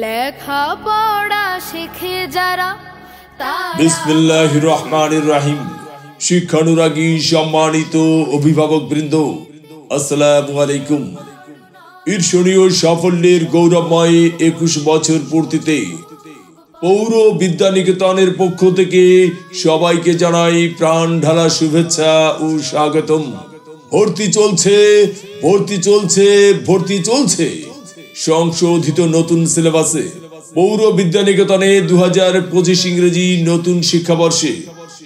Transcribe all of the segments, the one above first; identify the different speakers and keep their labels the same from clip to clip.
Speaker 1: লেখা পড়া শিখে যারা।
Speaker 2: বিসমিল্লাহির রহমানির রহিম। শিক্ষানুরাগী সম্মানিত অভিভাবক বৃন্দ, আসসালামু আলাইকুম। ঈর্ষণীয় সাফল্যের গৌরবময় 21 বছর পূর্তিতে পৌর বিদ্যানিকেতনের পক্ষ থেকে সবাইকে জানাই প্রাণ ঢালা শুভেচ্ছা ও স্বাগতম। ভর্তি চলছে, ভর্তি চলছে, ভর্তি চলছে। সংশোধিত নতুন সিলেবাসে পৌর বিদ্যানিকেতনে 2025 ইংরেজি নতুন শিক্ষাবর্ষে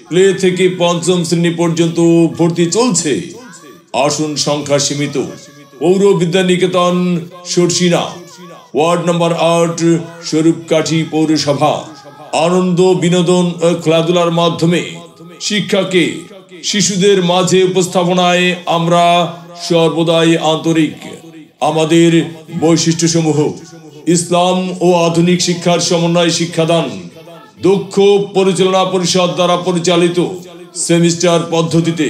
Speaker 2: প্লে থেকে পঞ্চম শ্রেণী পর্যন্ত ভর্তি চলছে। আসন সংখ্যা সীমিত। পৌর বিদ্যানিকেতন সরসিনা, ওয়ার্ড নম্বর 8, স্বরূপকাঠি পৌরসভা। আনন্দ, বিনোদন ও খেলাধুলার মাধ্যমে শিক্ষাকে শিশুদের মাঝে উপস্থাপনায় আমরা সর্বদাই আন্তরিক। আমাদের বৈশিষ্ট্যসমূহ: ইসলাম ও আধুনিক শিক্ষার সমন্বয় শিক্ষাদান, দক্ষ পরিচালনা পরিষদ দ্বারা পরিচালিত সেমিস্টার পদ্ধতিতে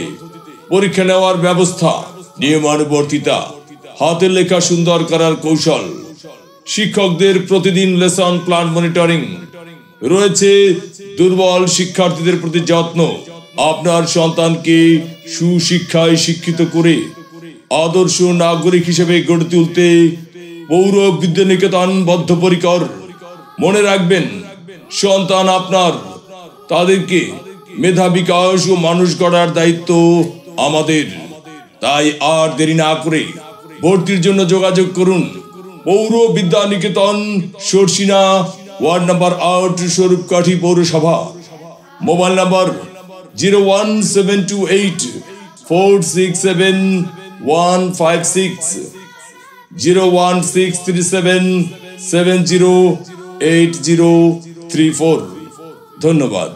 Speaker 2: পরীক্ষা নেওয়ার ব্যবস্থা, নিয়মানুবর্তিতা, হাতের লেখা সুন্দর করার কৌশল, শিক্ষকদের প্রতিদিন লেসন প্ল্যান মনিটরিং, রয়েছে দুর্বল শিক্ষার্থীদের প্রতি যত্ন। আপনার সন্তানকে সুশিক্ষায় শিক্ষিত করে আদর্শ নাগরিক হিসেবে গড়ে তুলতে পৌর বিদ্যানিকেতন বদ্ধপরিকর। মনে রাখবেন, সন্তান আপনার, তাদেরকে মেধা বিকাশ ও মানুষ গড়ার দায়িত্ব আমাদের। তাই আর দেরি না করে ভর্তির জন্য যোগাযোগ করুন। পৌর বিদ্যানিকেতন সরসিনা, ওয়ার্ড নম্বর 8, স্বরূপকাঠি পৌরসভা। মোবাইল নম্বর 01728467156, 01637708034। ধন্যবাদ।